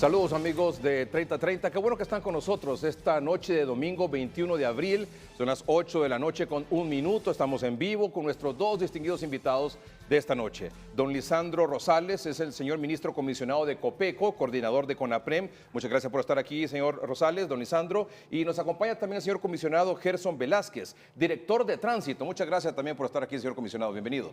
Saludos amigos de 3030, qué bueno que están con nosotros esta noche de domingo 21 de abril, son las 8 de la noche con 1 minuto, estamos en vivo con nuestros dos distinguidos invitados de esta noche. Don Lisandro Rosales es el señor ministro comisionado de Copeco, coordinador de CONAPREM, muchas gracias por estar aquí señor Rosales, don Lisandro, y nos acompaña también el señor comisionado Gerson Velázquez, director de tránsito, muchas gracias también por estar aquí señor comisionado, bienvenido.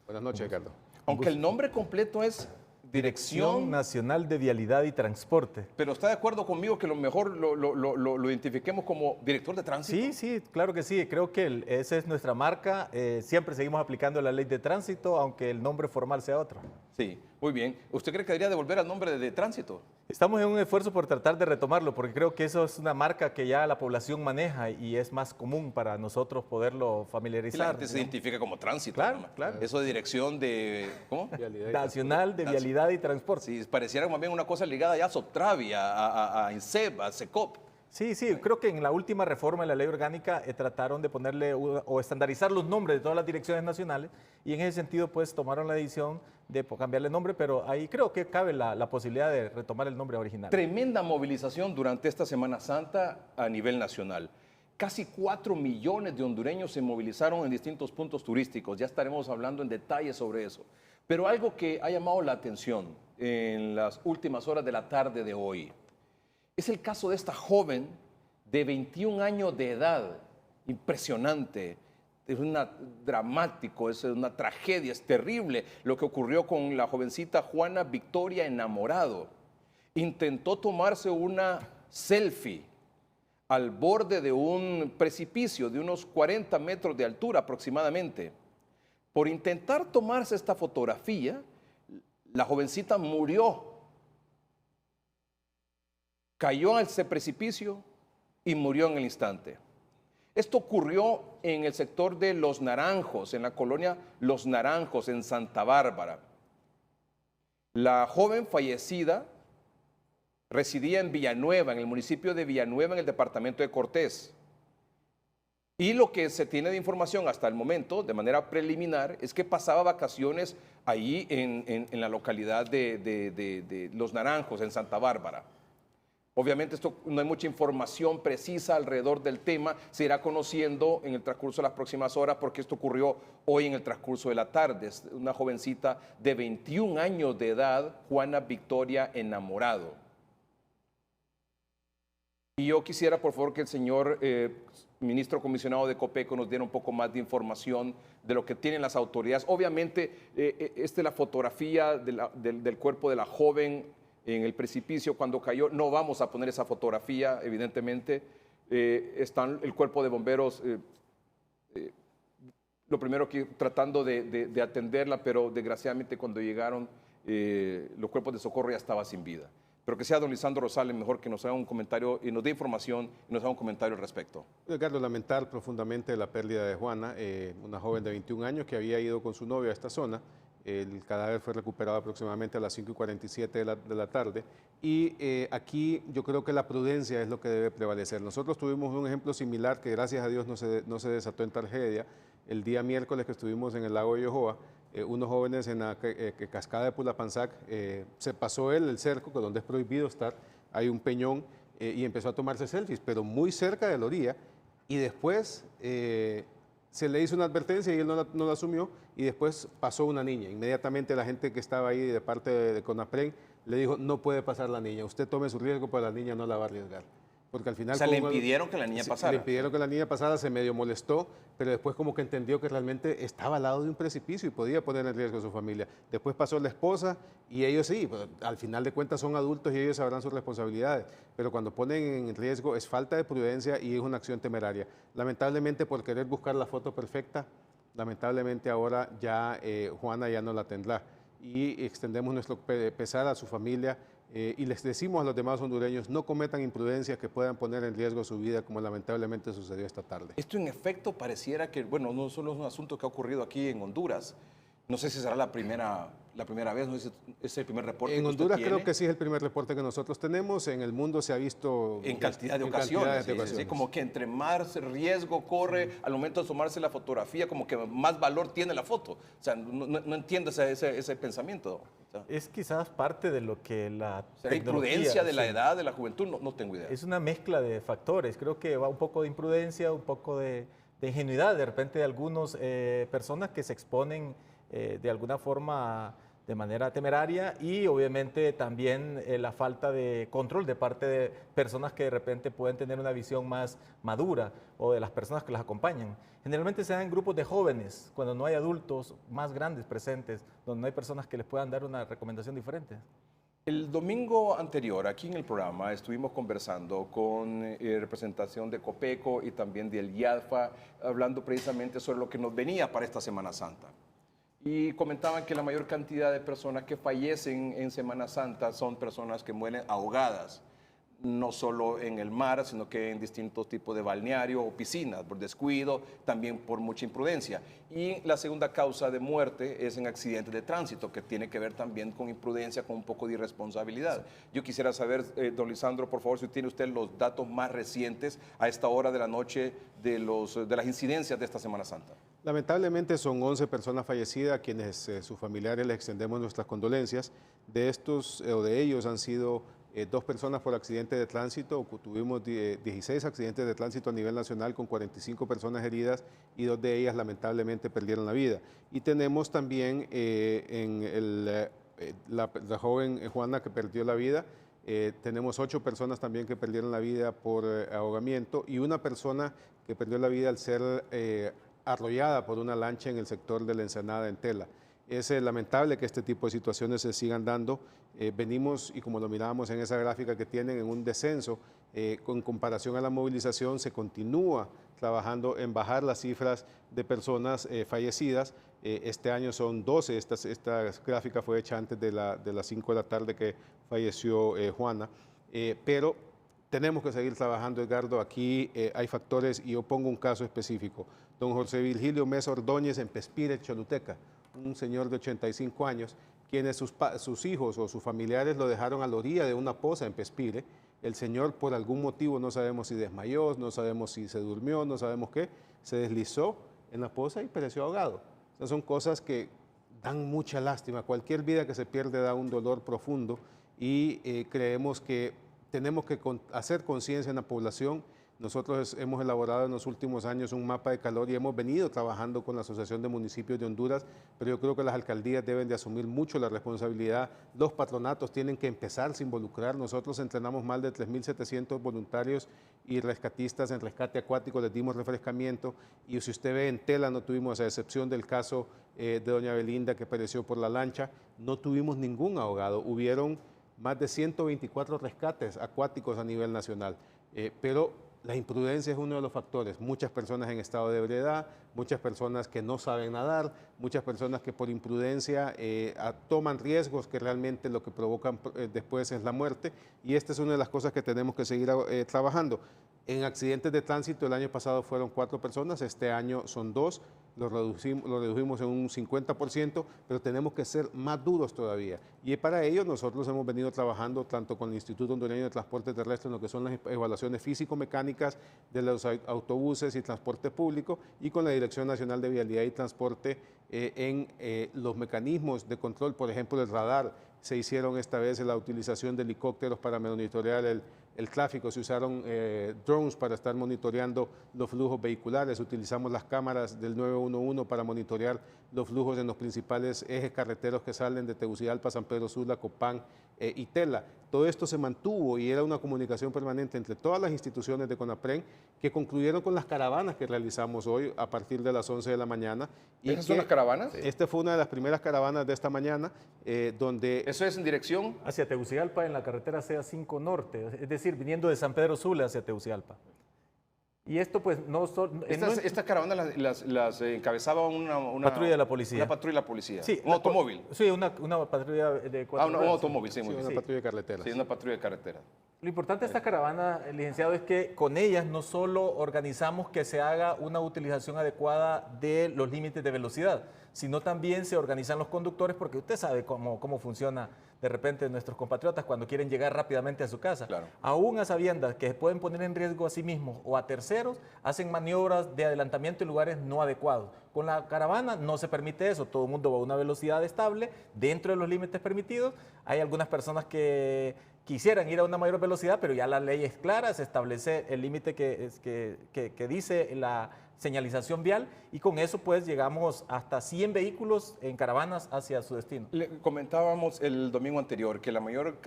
Buenas noches Ricardo. Aunque el nombre completo es Dirección Nacional de Vialidad y Transporte. Pero ¿está de acuerdo conmigo que lo mejor lo identifiquemos como director de tránsito? Sí, sí, claro que sí. Creo que esa es nuestra marca. Siempre seguimos aplicando la ley de tránsito, aunque el nombre formal sea otro. Sí, muy bien. ¿Usted cree que debería devolver al nombre de tránsito? Estamos en un esfuerzo por tratar de retomarlo, porque creo que eso es una marca que ya la población maneja y es más común para nosotros poderlo familiarizar. Y la gente se identifica como tránsito. Claro, ¿no? claro. Eso de dirección de... ¿Cómo? Nacional de Vialidad y Transporte. Sí, pareciera más bien una cosa ligada ya a Soptravi, a INSEP, a SECOP. Sí, sí, creo que en la última reforma de la ley orgánica trataron de ponerle o estandarizar los nombres de todas las direcciones nacionales y en ese sentido pues tomaron la decisión de cambiarle nombre, pero ahí creo que cabe la posibilidad de retomar el nombre original. Tremenda movilización durante esta Semana Santa a nivel nacional. Casi 4 millones de hondureños se movilizaron en distintos puntos turísticos, ya estaremos hablando en detalle sobre eso. Pero algo que ha llamado la atención en las últimas horas de la tarde de hoy, es el caso de esta joven de 21 años de edad, impresionante, es dramático, es una tragedia, es terrible lo que ocurrió con la jovencita Juana Victoria Enamorado. Intentó tomarse una selfie al borde de un precipicio de unos 40 metros de altura aproximadamente. Por intentar tomarse esta fotografía, la jovencita murió. Cayó a ese precipicio y murió en el instante. Esto ocurrió en el sector de Los Naranjos, en la colonia Los Naranjos, en Santa Bárbara. La joven fallecida residía en Villanueva, en el municipio de Villanueva, en el departamento de Cortés. Y lo que se tiene de información hasta el momento, de manera preliminar, es que pasaba vacaciones ahí en la localidad de Los Naranjos, en Santa Bárbara. Obviamente esto no hay mucha información precisa alrededor del tema, se irá conociendo en el transcurso de las próximas horas porque esto ocurrió hoy en el transcurso de la tarde. Es una jovencita de 21 años de edad, Juana Victoria Enamorado. Y yo quisiera, por favor, que el señor ministro comisionado de Copeco nos diera un poco más de información de lo que tienen las autoridades. Obviamente, esta es la fotografía del cuerpo de la joven en el precipicio cuando cayó. No vamos a poner esa fotografía, evidentemente. Están el cuerpo de bomberos, lo primero que tratando de atenderla, pero desgraciadamente cuando llegaron los cuerpos de socorro ya estaba sin vida. Pero que sea don Lisandro Rosales mejor que nos haga un comentario y nos dé información y nos haga un comentario al respecto. Ricardo, lamentar profundamente la pérdida de Juana, una joven de 21 años que había ido con su novio a esta zona. El cadáver fue recuperado aproximadamente a las 5:47 de la tarde y aquí yo creo que la prudencia es lo que debe prevalecer. Nosotros tuvimos un ejemplo similar que gracias a Dios no se desató en tragedia. El día miércoles que estuvimos en el lago de Yohoa, unos jóvenes en la cascada de Pulapanzac, se pasó el cerco, donde es prohibido estar, hay un peñón y empezó a tomarse selfies, pero muy cerca de la orilla y después se le hizo una advertencia y él no la asumió y después pasó una niña. Inmediatamente la gente que estaba ahí de parte de CONAPREM le dijo, no puede pasar la niña, usted tome su riesgo, pero la niña no la va a arriesgar. Porque al final... O sea, le impidieron que la niña pasara. Le impidieron que la niña pasara, se medio molestó, pero después como que entendió que realmente estaba al lado de un precipicio y podía poner en riesgo a su familia. Después pasó la esposa y ellos sí, pues, al final de cuentas son adultos y ellos sabrán sus responsabilidades, pero cuando ponen en riesgo es falta de prudencia y es una acción temeraria. Lamentablemente por querer buscar la foto perfecta, lamentablemente ahora ya Juana ya no la tendrá y extendemos nuestro pesar a su familia. Y les decimos a los demás hondureños, no cometan imprudencias que puedan poner en riesgo su vida, como lamentablemente sucedió esta tarde. Esto en efecto pareciera que, bueno, no solo es un asunto que ha ocurrido aquí en Honduras, no sé si será la primera la primera vez, ¿no? Es el primer reporte En que usted Honduras tiene. creo que sí es el primer reporte que nosotros tenemos. En el mundo se ha visto En cantidad de en ocasiones. cantidad de Sí, sí, sí, ocasiones. como que entre más riesgo corre al momento de tomarse la fotografía, como que más valor tiene la foto. O sea, no entiendo ese pensamiento. O sea, Es quizás parte de lo que la ¿será tecnología, imprudencia de la sí. edad, de la juventud? No tengo idea. Es una mezcla de factores. Creo que va un poco de imprudencia, un poco de ingenuidad de repente de algunas personas que se exponen de alguna forma de manera temeraria y obviamente también la falta de control de parte de personas que de repente pueden tener una visión más madura o de las personas que las acompañan. Generalmente se dan en grupos de jóvenes, cuando no hay adultos más grandes presentes, donde no hay personas que les puedan dar una recomendación diferente. El domingo anterior, aquí en el programa, estuvimos conversando con representación de Copeco y también del IADFA, hablando precisamente sobre lo que nos venía para esta Semana Santa. Y comentaban que la mayor cantidad de personas que fallecen en Semana Santa son personas que mueren ahogadas, no solo en el mar, sino que en distintos tipos de balneario o piscinas, por descuido, también por mucha imprudencia. Y la segunda causa de muerte es en accidentes de tránsito, que tiene que ver también con imprudencia, con un poco de irresponsabilidad. Yo quisiera saber, don Lisandro, por favor, si tiene usted los datos más recientes a esta hora de la noche de las incidencias de esta Semana Santa. Lamentablemente son 11 personas fallecidas, a quienes sus familiares les extendemos nuestras condolencias. De estos o de ellos han sido 2 personas por accidente de tránsito. Tuvimos 16 accidentes de tránsito a nivel nacional con 45 personas heridas y 2 de ellas lamentablemente perdieron la vida. Y tenemos también la joven Juana que perdió la vida. Tenemos 8 personas también que perdieron la vida por ahogamiento y una persona que perdió la vida al ser arrollada por una lancha en el sector de la Ensenada en Tela. Es lamentable que este tipo de situaciones se sigan dando. Venimos, y como lo mirábamos en esa gráfica que tienen, en un descenso. Con comparación a la movilización, se continúa trabajando en bajar las cifras de personas fallecidas. Este año son 12. Esta gráfica fue hecha antes de las 5 de la tarde que falleció Juana. Pero tenemos que seguir trabajando, Edgardo. Aquí hay factores, y yo pongo un caso específico. Don José Virgilio Mesa Ordóñez en Pespire, Choluteca, un señor de 85 años, quienes sus hijos o sus familiares lo dejaron a la orilla de una poza en Pespire. El señor, por algún motivo, no sabemos si desmayó, no sabemos si se durmió, no sabemos qué, se deslizó en la poza y pereció ahogado. Esas son cosas que dan mucha lástima. Cualquier vida que se pierde da un dolor profundo y creemos que tenemos que hacer conciencia en la población. Nosotros hemos elaborado en los últimos años un mapa de calor y hemos venido trabajando con la Asociación de Municipios de Honduras, pero yo creo que las alcaldías deben de asumir mucho la responsabilidad. Los patronatos tienen que empezarse a involucrar. Nosotros entrenamos más de 3.700 voluntarios y rescatistas en rescate acuático, les dimos refrescamiento, y si usted ve en Tela, no tuvimos, a excepción del caso de doña Belinda que pereció por la lancha, no tuvimos ningún ahogado. Hubieron más de 124 rescates acuáticos a nivel nacional, pero la imprudencia es uno de los factores. Muchas personas en estado de ebriedad, muchas personas que no saben nadar, muchas personas que por imprudencia toman riesgos que realmente lo que provocan después es la muerte, y esta es una de las cosas que tenemos que seguir trabajando. En accidentes de tránsito el año pasado fueron 4 personas, este año son 2, lo redujimos en un 50%, pero tenemos que ser más duros todavía. Y para ello nosotros hemos venido trabajando tanto con el Instituto Hondureño de Transporte Terrestre en lo que son las evaluaciones físico-mecánicas de los autobuses y transporte público, y con la Dirección Nacional de Vialidad y Transporte en los mecanismos de control, por ejemplo el radar. Se hicieron esta vez la utilización de helicópteros para monitorear el tráfico, se usaron drones para estar monitoreando los flujos vehiculares, utilizamos las cámaras del 911 para monitorear los flujos en los principales ejes carreteros que salen de Tegucigalpa, San Pedro Sula, Copán y Tela. Todo esto se mantuvo y era una comunicación permanente entre todas las instituciones de CONAPREN, que concluyeron con las caravanas que realizamos hoy a partir de las 11 de la mañana. ¿Esas son las caravanas? Esta fue una de las primeras caravanas de esta mañana, donde... ¿Eso es en dirección? Hacia Tegucigalpa en la carretera CA5 Norte, es decir, viniendo de San Pedro Sula hacia Tegucigalpa. Y esto pues no son... Estas caravanas las encabezaba una patrulla de la policía. Una patrulla de la policía. Sí, un automóvil. Sí, una patrulla de 4 un automóvil, sí, muy bien. una patrulla de carretera. Sí, una patrulla de carretera. Lo importante de esta caravana, licenciado, es que con ellas no solo organizamos que se haga una utilización adecuada de los límites de velocidad, sino también se organizan los conductores, porque usted sabe cómo funciona de repente nuestros compatriotas cuando quieren llegar rápidamente a su casa. Claro. Aún a sabiendas que pueden poner en riesgo a sí mismos o a terceros, hacen maniobras de adelantamiento en lugares no adecuados. Con la caravana no se permite eso, todo el mundo va a una velocidad estable dentro de los límites permitidos. Hay algunas personas que quisieran ir a una mayor velocidad, pero ya la ley es clara, se establece el límite que dice la señalización vial, y con eso pues llegamos hasta 100 vehículos en caravanas hacia su destino. Le comentábamos el domingo anterior que la mayor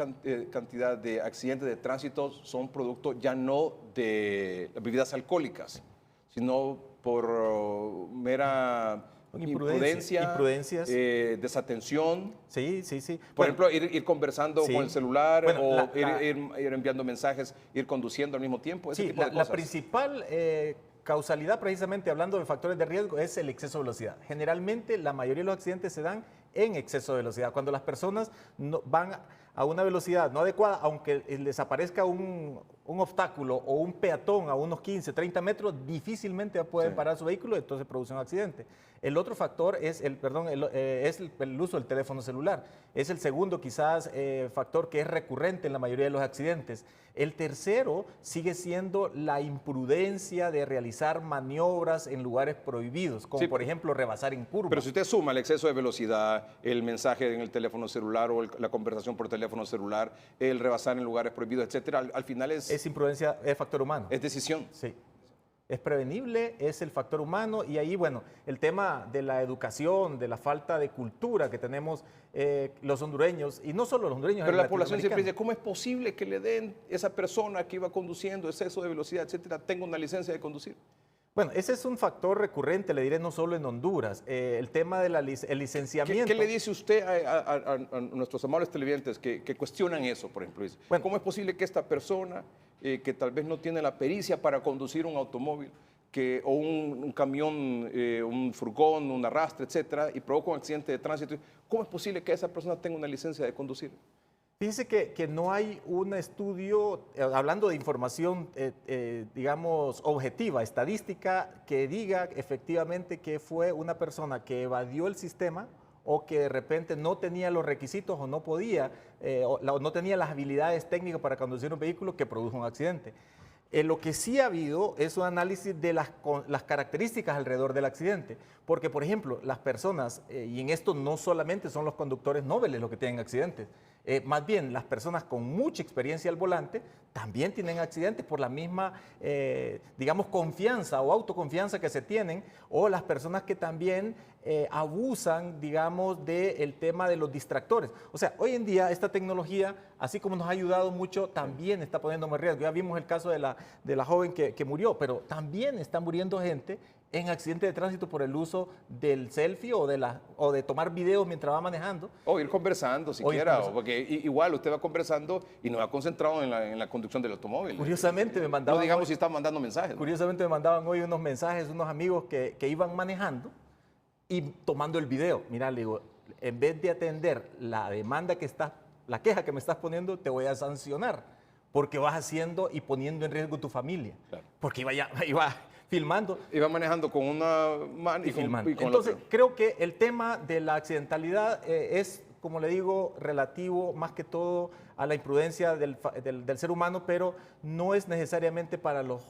cantidad de accidentes de tránsito son producto ya no de bebidas alcohólicas, sino por mera imprudencias, desatención. Sí, sí, sí. Por ejemplo, ir conversando sí. con el celular, Bueno, o ir enviando mensajes, ir conduciendo al mismo tiempo, ese tipo de cosas. La principal causalidad, precisamente hablando de factores de riesgo, es el exceso de velocidad. Generalmente, la mayoría de los accidentes se dan en exceso de velocidad. Cuando las personas van a una velocidad no adecuada, aunque les aparezca un obstáculo o un peatón a unos 15, 30 metros, difícilmente pueden parar su vehículo, entonces produce un accidente. El otro factor es el uso del teléfono celular. Es el segundo quizás factor que es recurrente en la mayoría de los accidentes. El tercero sigue siendo la imprudencia de realizar maniobras en lugares prohibidos, como por ejemplo rebasar en curva. Pero si usted suma el exceso de velocidad, el mensaje en el teléfono celular o la conversación por teléfono celular, el rebasar en lugares prohibidos, etcétera, al final es imprudencia, es factor humano. Es decisión. Sí. Es prevenible, es el factor humano, y ahí, bueno, el tema de la educación, de la falta de cultura que tenemos los hondureños, y no solo los hondureños. Pero la población siempre dice, ¿cómo es posible que le den esa persona que iba conduciendo, exceso de velocidad, etcétera, tenga una licencia de conducir? Bueno, ese es un factor recurrente, le diré, no solo en Honduras. El tema del licenciamiento. ¿Qué le dice usted a nuestros amables televidentes que cuestionan eso, por ejemplo? Dice, bueno, ¿cómo es posible que esta persona, que tal vez no tiene la pericia para conducir un automóvil, o un camión, un furgón, un arrastre, etcétera, y provoca un accidente de tránsito, cómo es posible que esa persona tenga una licencia de conducir? Fíjese que no hay un estudio, hablando de información, digamos, objetiva, estadística, que diga efectivamente que fue una persona que evadió el sistema o que de repente no tenía los requisitos o no podía, o no tenía las habilidades técnicas para conducir un vehículo que produjo un accidente. Lo que sí ha habido es un análisis de las características alrededor del accidente, porque por ejemplo las personas, y en esto no solamente son los conductores nobles los que tienen accidentes, más bien las personas con mucha experiencia al volante también tienen accidentes por la misma, digamos, confianza o autoconfianza que se tienen, o las personas que también abusan, digamos, del tema de los distractores. O sea, hoy en día esta tecnología, así como nos ha ayudado mucho, también está poniendo más riesgo. Ya vimos el caso de la joven que murió, pero también está muriendo gente en accidentes de tránsito por el uso del selfie o de tomar videos mientras va manejando. O ir conversando siquiera, porque igual usted va conversando y no va concentrado en la conducción del automóvil. Curiosamente me mandaban... No digamos si está mandando mensajes, ¿no? Curiosamente me mandaban hoy unos mensajes, unos amigos que iban manejando y tomando el video. Mira, le digo, en vez de atender la demanda la queja que me estás poniendo, te voy a sancionar, porque vas haciendo y poniendo en riesgo tu familia. Claro. Porque iba filmando. Iba manejando con una mano y filmando. Con Entonces, la otra. creo que el tema de la accidentalidad es, como le digo, relativo más que todo a la imprudencia del ser humano, pero no es necesariamente para los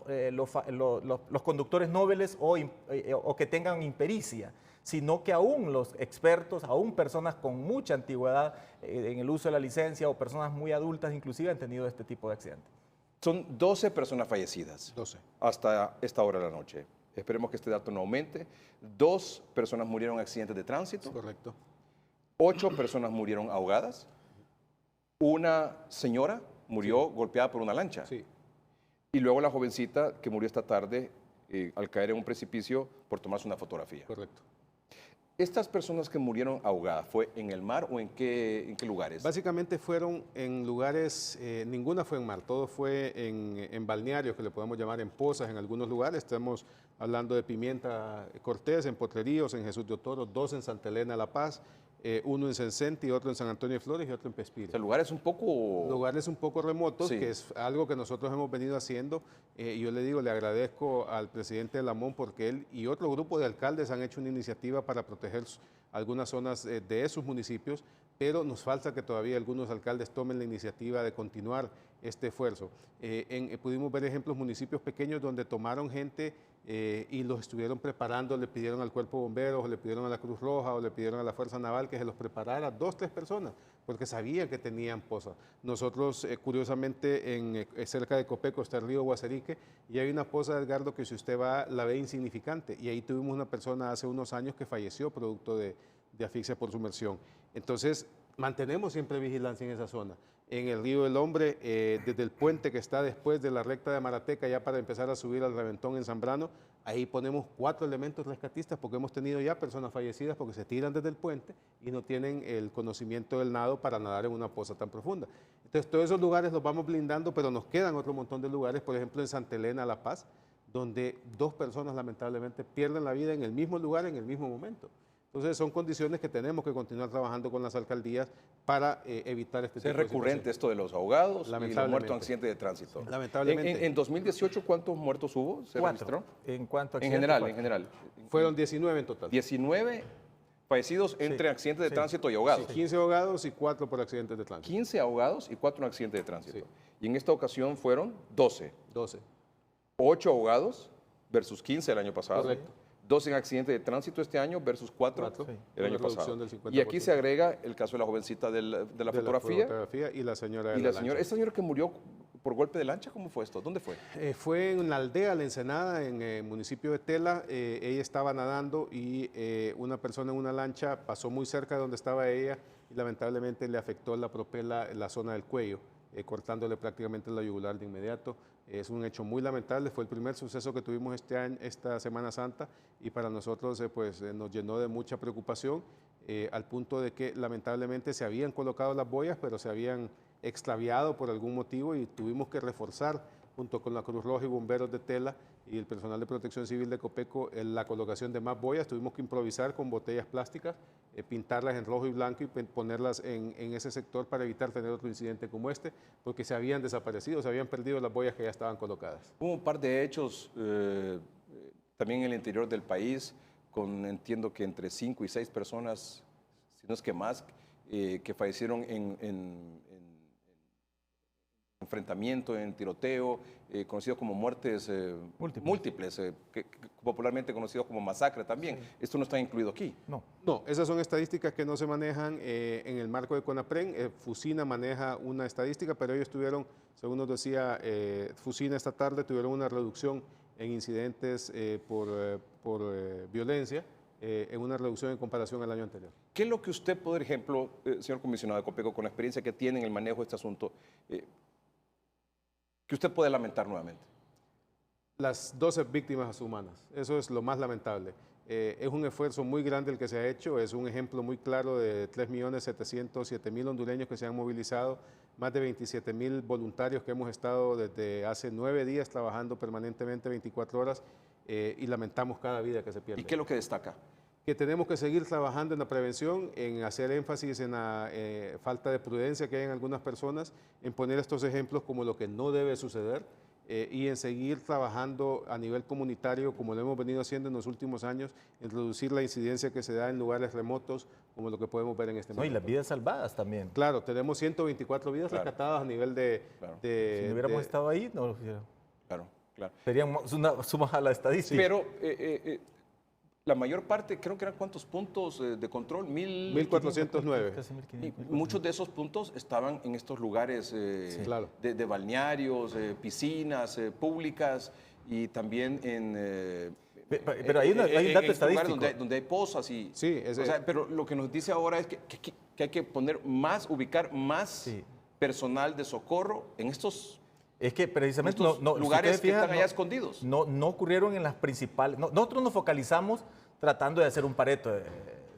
conductores nobles o que tengan impericia, sino que aún los expertos, aún personas con mucha antigüedad en el uso de la licencia o personas muy adultas inclusive han tenido este tipo de accidentes. Son 12 personas fallecidas 12. Hasta esta hora de la noche. Esperemos que este dato no aumente. 2 personas murieron en accidentes de tránsito. Correcto. 8 personas murieron ahogadas. Una señora murió golpeada por una lancha. Sí. Y luego la jovencita que murió esta tarde al caer en un precipicio por tomarse una fotografía. Correcto. ¿Estas personas que murieron ahogadas fue en el mar o en qué lugares? Básicamente fueron en lugares, ninguna fue en mar, todo fue en balnearios, que le podemos llamar en pozas en algunos lugares. Estamos hablando de Pimienta Cortés, en Potreríos, en Jesús de Otoro, 2 en Santa Elena, La Paz, uno en Sencente y otro en San Antonio de Flores y otro en Pespire. O sea, lugares un poco... Lugares un poco remotos, Sí. que es algo que nosotros hemos venido haciendo. Yo le digo, le agradezco al presidente de Lamón porque él y otro grupo de alcaldes han hecho una iniciativa para proteger algunas zonas de esos municipios, pero nos falta que todavía algunos alcaldes tomen la iniciativa de continuar este esfuerzo. Pudimos ver ejemplos, municipios pequeños donde tomaron gente y los estuvieron preparando, le pidieron al Cuerpo de Bomberos, o le pidieron a la Cruz Roja, o le pidieron a la Fuerza Naval que se los preparara 2, 3 personas, porque sabían que tenían poza. Nosotros, curiosamente, cerca de Copeco está el río Guaserique, y hay una poza, Edgardo, que si usted va, la ve insignificante, y ahí tuvimos una persona hace unos años que falleció producto de asfixia por sumersión. Entonces, mantenemos siempre vigilancia en esa zona. En el Río del Hombre, desde el puente que está después de la recta de Marateca, ya para empezar a subir al Reventón en Zambrano, ahí ponemos 4 elementos rescatistas porque hemos tenido ya personas fallecidas porque se tiran desde el puente y no tienen el conocimiento del nado para nadar en una poza tan profunda. Entonces, todos esos lugares los vamos blindando, pero nos quedan otro montón de lugares, por ejemplo, en Santa Elena, La Paz, donde 2 personas lamentablemente pierden la vida en el mismo lugar, en el mismo momento. Entonces son condiciones que tenemos que continuar trabajando con las alcaldías para evitar este tipo de Es recurrente esto de los ahogados y los muertos en accidentes de tránsito. Lamentablemente. En 2018, ¿cuántos muertos hubo? ¿Se 4. registró? En cuanto a En accidentes, general, 4. en general. Fueron 19 en total. 19 fallecidos entre accidentes de tránsito y ahogados. 15 ahogados y 4 por accidentes de tránsito. 15 ahogados y 4 en accidentes de tránsito. Sí. Y en esta ocasión fueron 12. 12. 8 ahogados versus 15 el año pasado. Correcto. 2 en accidentes de tránsito este año versus 4 Cuatro, el año una reducción pasado. del 50%. Y aquí se agrega el caso de la jovencita de la fotografía. Y la señora de Y la la señora, lancha. esta señora que murió por golpe de lancha, ¿cómo fue esto? ¿Dónde fue? Fue en la aldea La Ensenada, en el municipio de Tela. Ella estaba nadando y una persona en una lancha pasó muy cerca de donde estaba ella y lamentablemente le afectó la propela en la zona del cuello, cortándole prácticamente la yugular de inmediato. Es un hecho muy lamentable, fue el primer suceso que tuvimos este año, esta Semana Santa, y para nosotros nos llenó de mucha preocupación, al punto de que lamentablemente se habían colocado las boyas, pero se habían extraviado por algún motivo y tuvimos que reforzar junto con la Cruz Roja y bomberos de Tela y el personal de Protección Civil de Copeco la colocación de más boyas. Tuvimos que improvisar con botellas plásticas, pintarlas en rojo y blanco y ponerlas en ese sector para evitar tener otro incidente como este, porque se habían desaparecido, se habían perdido las boyas que ya estaban colocadas. Hubo un par de hechos también en el interior del país, entiendo que entre 5 y 6 personas, si no es que más, que fallecieron en enfrentamiento, en tiroteo, conocido como muertes múltiples, popularmente conocido como masacre también. Sí. Esto no está incluido aquí. No. No, esas son estadísticas que no se manejan en el marco de CONAPREN. Fusina maneja una estadística, pero ellos tuvieron, según nos decía Fusina esta tarde, tuvieron una reducción en incidentes por violencia, en una reducción en comparación al año anterior. ¿Qué es lo que usted, por ejemplo, señor comisionado de Copeco, con la experiencia que tiene en el manejo de este asunto, que usted puede lamentar nuevamente? Las 12 víctimas humanas, eso es lo más lamentable. Es un esfuerzo muy grande el que se ha hecho, es un ejemplo muy claro de 3.707.000 hondureños que se han movilizado, más de 27.000 voluntarios que hemos estado desde hace 9 días trabajando permanentemente 24 horas y lamentamos cada vida que se pierde. ¿Y qué es lo que destaca? Que tenemos que seguir trabajando en la prevención, en hacer énfasis en la falta de prudencia que hay en algunas personas, en poner estos ejemplos como lo que no debe suceder y en seguir trabajando a nivel comunitario, como lo hemos venido haciendo en los últimos años, en reducir la incidencia que se da en lugares remotos, como lo que podemos ver en este momento. Y las vidas salvadas también. Claro, tenemos 124 vidas rescatadas a nivel de... Si no hubiéramos estado ahí, no lo hubiera. Claro. Sería una suma a la estadística. Pero la mayor parte, creo que eran ¿cuántos puntos de control? 1.409. Muchos de esos puntos estaban en estos lugares de balnearios, piscinas públicas y también en... pero hay un dato estadístico. Donde hay pozas y... Sí, pero lo que nos dice ahora es que hay que ubicar más personal de socorro en estos... Es que precisamente lugares que están allá escondidos. No ocurrieron en las principales. Nosotros nos focalizamos tratando de hacer un Pareto,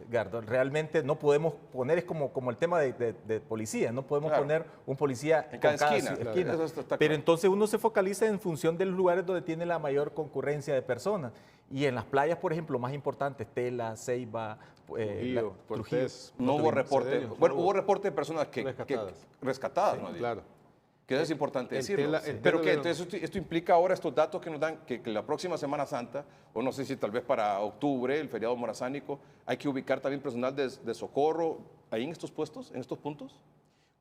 Edgardo. Realmente no podemos poner, es como el tema de policía, no podemos poner un policía en cada esquina. Pero entonces uno se focaliza en función de los lugares donde tiene la mayor concurrencia de personas. Y en las playas, por ejemplo, más importantes, Tela, Ceiba, Trujillo, Cortés. No hubo reporte. Cedeño, Bueno, no hubo reporte de personas que rescatadas, Sí, ¿no? claro. Que eso es importante el decirlo. Tela- el Pero Tela que de- entonces esto implica ahora estos datos que nos dan, que la próxima Semana Santa, o no sé si tal vez para octubre, el feriado morazánico, hay que ubicar también personal de socorro ahí en estos puestos, en estos puntos.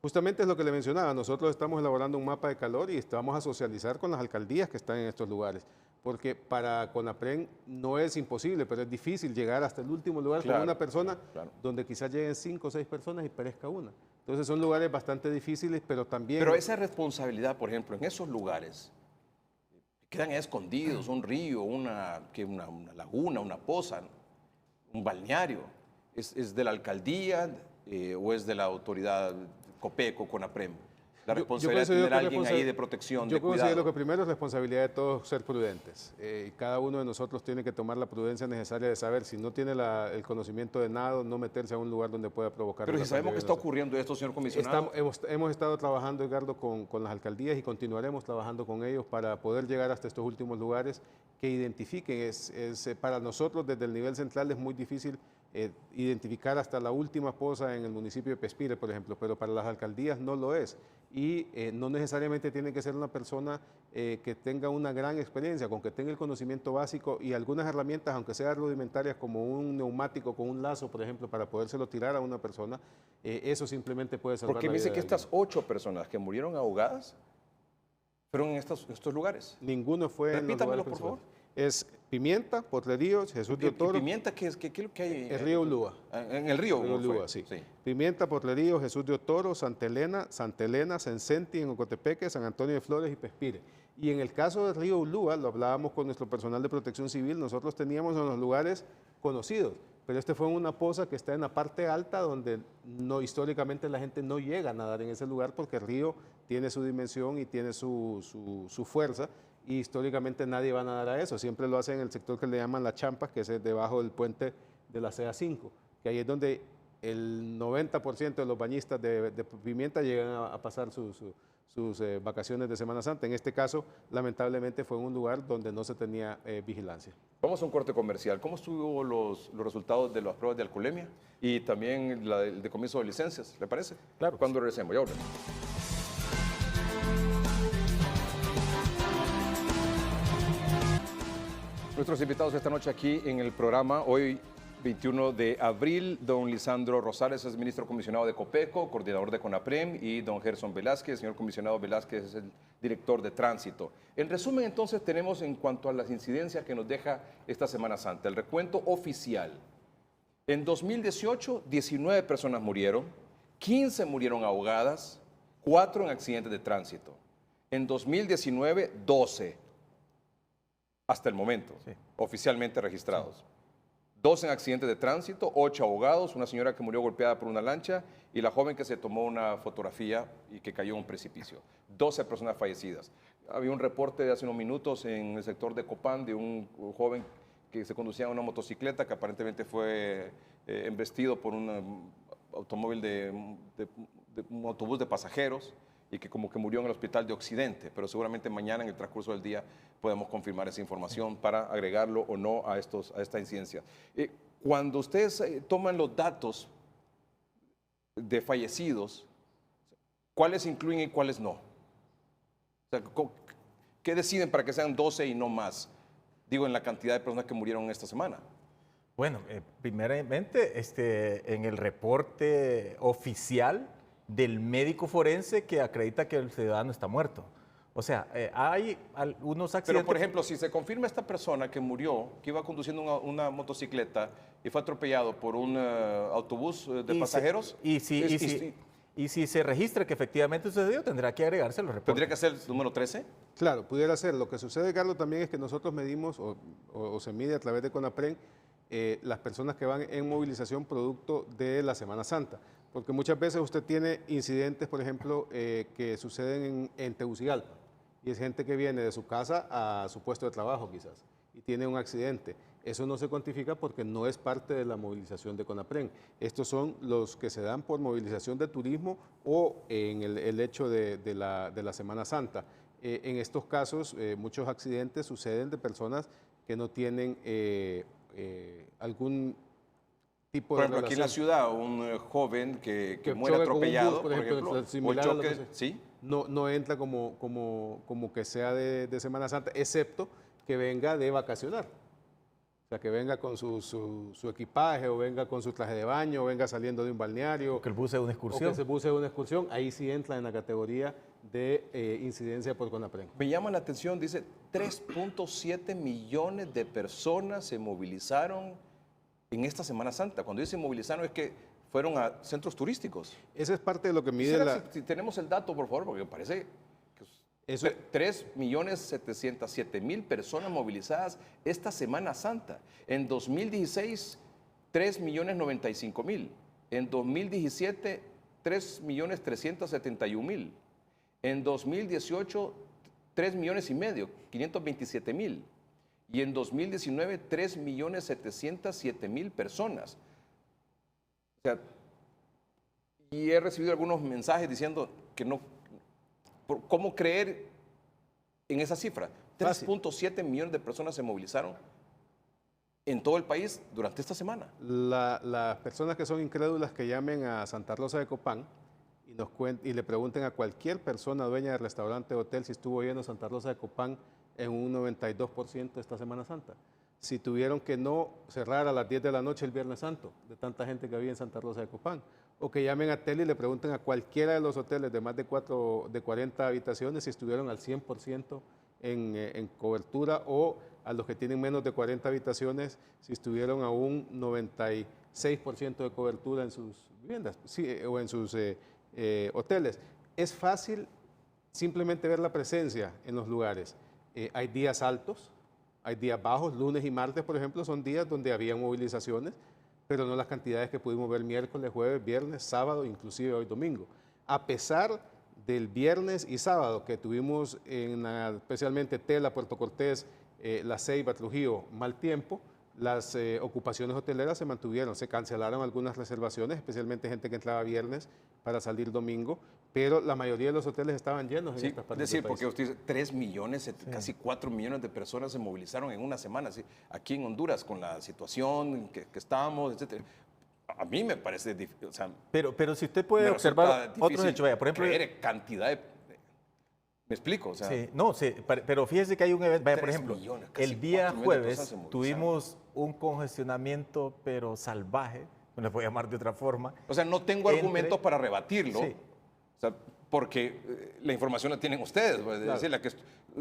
Justamente es lo que le mencionaba, nosotros estamos elaborando un mapa de calor y vamos a socializar con las alcaldías que están en estos lugares, porque para CONAPREN no es imposible, pero es difícil llegar hasta el último lugar Claro, con una persona claro. donde quizás lleguen 5 o 6 personas y perezca una. Entonces son lugares bastante difíciles, pero también... Pero esa responsabilidad, por ejemplo, en esos lugares, quedan escondidos, un río, una laguna, una poza, un balneario, ¿es de la alcaldía o es de la autoridad COPECO, CONAPREM? La responsabilidad de tener a alguien ahí de protección, Yo de considero cuidado. que primero es responsabilidad de todos ser prudentes. Y cada uno de nosotros tiene que tomar la prudencia necesaria de saber si no tiene el conocimiento de nado, no meterse a un lugar donde pueda provocar. Pero si una sabemos que pérdida está de ocurriendo esto, señor comisionado. hemos estado trabajando, Edgardo, con las alcaldías y continuaremos trabajando con ellos para poder llegar hasta estos últimos lugares que identifiquen. Para nosotros desde el nivel central es muy difícil identificar hasta la última poza en el municipio de Pespire, por ejemplo, pero para las alcaldías no lo es. Y no necesariamente tiene que ser una persona que tenga una gran experiencia, con que tenga el conocimiento básico y algunas herramientas, aunque sean rudimentarias, como un neumático con un lazo, por ejemplo, para podérselo tirar a una persona, eso simplemente puede salvar Porque la me vida dice que de alguien. estas 8 personas que murieron ahogadas fueron en estos lugares. Ninguno fue en los Repítamelo, lugares por favor. principales. Es Pimienta, Potreríos, Jesús de ¿Y Otoro, pimienta qué es lo que hay? el río Ulúa. En el río. Río ¿cómo fue? Ulúa, sí. Pimienta, Potreríos, Jesús de Otoro, Santa Elena, Sencenti, en Ocotepeque, San Antonio de Flores y Pespire. Y en el caso del río Ulúa, lo hablábamos con nuestro personal de protección civil, nosotros teníamos en los lugares conocidos, pero este fue en una poza que está en la parte alta donde históricamente la gente no llega a nadar en ese lugar porque el río tiene su dimensión y tiene su fuerza y históricamente nadie va a nadar a eso, siempre lo hacen en el sector que le llaman La Champa, que es debajo del puente de la CA5, que ahí es donde el 90% de los bañistas de Pimienta llegan a pasar sus vacaciones de Semana Santa. En este caso, lamentablemente, fue en un lugar donde no se tenía vigilancia. Vamos a un corte comercial. ¿Cómo estuvo los resultados de las pruebas de alcoholemia y también el decomiso de licencias? ¿Le parece? Claro. Cuando regresemos, ya volvemos. Nuestros invitados esta noche aquí en el programa, hoy 21 de abril, don Lisandro Rosales es ministro comisionado de COPECO, coordinador de CONAPREM, y don Gerson Velázquez, señor comisionado Velázquez es el director de tránsito. En resumen, entonces, tenemos en cuanto a las incidencias que nos deja esta Semana Santa, el recuento oficial. En 2018, 19 personas murieron, 15 murieron ahogadas, 4 en accidentes de tránsito. En 2019, 12. Hasta el momento, Sí. oficialmente registrados. 12 en accidentes de tránsito, 8 ahogados, una señora que murió golpeada por una lancha y la joven que se tomó una fotografía y que cayó en un precipicio. 12 personas fallecidas. Había un reporte de hace unos minutos en el sector de Copán de un joven que se conducía en una motocicleta que aparentemente fue embestido por un automóvil un autobús de pasajeros y que como que murió en el hospital de Occidente, pero seguramente mañana en el transcurso del día podemos confirmar esa información para agregarlo o no a esta incidencia. Cuando ustedes toman los datos de fallecidos, ¿cuáles incluyen y cuáles no? O sea, ¿qué deciden para que sean 12 y no más? Digo, en la cantidad de personas que murieron esta semana. Bueno, primeramente, en el reporte oficial del médico forense que acredita que el ciudadano está muerto. O sea, hay algunos accidentes... Pero, por ejemplo, si se confirma esta persona que murió, que iba conduciendo una motocicleta y fue atropellado por un autobús de pasajeros... Y si se registra que efectivamente sucedió, tendrá que agregarse los reportes. ¿Tendría que ser el número 13? Claro, pudiera ser. Lo que sucede, Carlos, también es que nosotros medimos o se mide a través de CONAPREN las personas que van en movilización producto de la Semana Santa. Porque muchas veces usted tiene incidentes, por ejemplo, que suceden en Tegucigalpa. Y es gente que viene de su casa a su puesto de trabajo quizás y tiene un accidente. Eso no se cuantifica porque no es parte de la movilización de CONAPREN. Estos son los que se dan por movilización de turismo o en el hecho de la Semana Santa. En estos casos, muchos accidentes suceden de personas que no tienen algún tipo Por de ejemplo, aquí en la relación. ciudad, un joven que Que muere choque con un bus, atropellado, por por ejemplo, ejemplo, o el similar a lo que choque, se- ¿sí? no entra como que sea de Semana Santa, excepto que venga de vacacionar. O sea, que venga con su equipaje, o venga con su traje de baño, o venga saliendo de un balneario, Que el bus sea una o que excursión. se puse una excursión, ahí sí entra en la categoría de incidencia por CONAPREN. Me llama la atención, dice, 3.7 millones de personas se movilizaron en esta Semana Santa. Cuando dice movilizaron es que fueron a centros turísticos. Esa es parte de lo que mide Quisiera la... si tenemos el dato, por favor, porque me parece que Eso, 3.700.000 personas movilizadas esta Semana Santa. En 2016, 3.095.000. En 2017, 3.371.000. En 2018, 3.500.000, 527.000. Y en 2019, 3.707.000 personas. O sea, y he recibido algunos mensajes diciendo que no, ¿cómo creer en esa cifra? Fácil. 3.7 millones de personas se movilizaron en todo el país durante esta semana. las personas que son incrédulas que llamen a Santa Rosa de Copán y le pregunten a cualquier persona dueña de restaurante o hotel si estuvo lleno Santa Rosa de Copán en un 92% esta Semana Santa. Si tuvieron que no cerrar a las 10 de la noche el Viernes Santo, de tanta gente que había en Santa Rosa de Copán. O que llamen a Tele y le pregunten a cualquiera de los hoteles de más de 40 habitaciones si estuvieron al 100% en cobertura, o a los que tienen menos de 40 habitaciones si estuvieron a un 96% de cobertura en sus viviendas, sí, o en sus hoteles. Es fácil simplemente ver la presencia en los lugares. Hay días altos, hay días bajos. Lunes y martes, por ejemplo, son días donde había movilizaciones, pero no las cantidades que pudimos ver miércoles, jueves, viernes, sábado, inclusive hoy domingo. A pesar del viernes y sábado que tuvimos especialmente Tela, Puerto Cortés, La Ceiba, Trujillo, mal tiempo, las ocupaciones hoteleras se mantuvieron, se cancelaron algunas reservaciones, especialmente gente que entraba viernes para salir domingo, pero la mayoría de los hoteles estaban llenos en Sí, estas es partes decir, del país. porque usted dice 3 millones, casi 4 millones de personas se movilizaron en una semana, ¿sí? Aquí en Honduras, con la situación que estábamos, etcétera. A mí me parece difícil, o sea, Pero si usted puede me observar resulta otros difícil hechos, vaya, por ejemplo, creer cantidad de... ¿Me explico? O sea, sí, no, sí, pero fíjese que hay un evento, vaya, por 3 ejemplo, millones, casi el día 4 millones de personas jueves se movilizaron. tuvimos un congestionamiento, pero salvaje, no les voy a llamar de otra forma. O sea, no tengo Entre- argumentos para rebatirlo, Sí. o sea, porque la información la tienen ustedes, pues, es Claro. decir, la que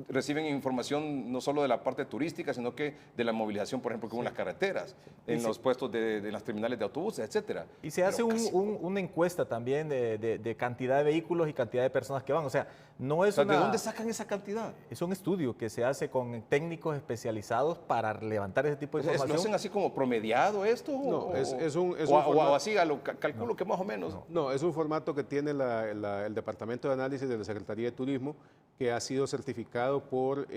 reciben información no solo de la parte turística, sino que de la movilización, por ejemplo, que hubo en las carreteras, en los puestos de las terminales de autobuses, etcétera. Y se hace Pero casi- una encuesta también de cantidad de vehículos y cantidad de personas que van. O sea, no es o sea, ¿de una... dónde sacan esa cantidad? Es un estudio que se hace con técnicos especializados para levantar ese tipo de ¿Lo información. hacen así como promediado esto? No, es un o formato- así, calculo que más o menos. No, es un formato que tiene el Departamento de Análisis de la Secretaría de Turismo, que ha sido certificado por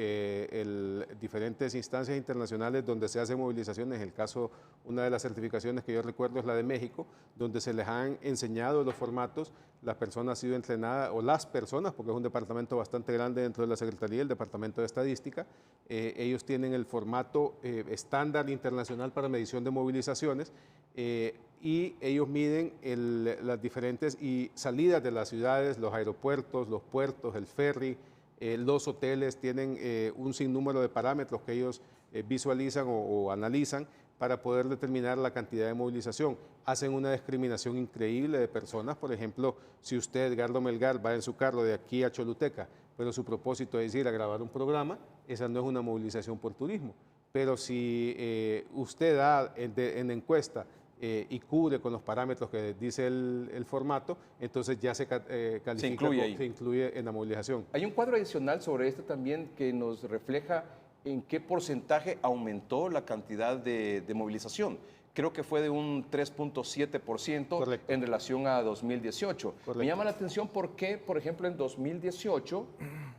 diferentes instancias internacionales donde se hacen movilizaciones. En el caso, una de las certificaciones que yo recuerdo es la de México, donde se les han enseñado los formatos. La persona ha sido entrenada, o las personas, porque es un departamento bastante grande dentro de la Secretaría, el Departamento de Estadística. Ellos tienen el formato estándar internacional para medición de movilizaciones, y ellos miden las diferentes salidas de las ciudades, los aeropuertos, los puertos, el ferry, los hoteles. Tienen un sinnúmero de parámetros que ellos visualizan o analizan para poder determinar la cantidad de movilización. Hacen una discriminación increíble de personas. Por ejemplo, si usted, Edgardo Melgar, va en su carro de aquí a Choluteca, pero su propósito es ir a grabar un programa, esa no es una movilización por turismo. Pero si usted da en encuesta y cubre con los parámetros que dice el formato, entonces ya se califica, incluye ahí. se incluye en la movilización. Hay un cuadro adicional sobre esto también que nos refleja en qué porcentaje aumentó la cantidad de movilización. Creo que fue de un 3.7% Correcto. en relación a 2018. Correcto. Me llama la atención porque, por ejemplo, en 2018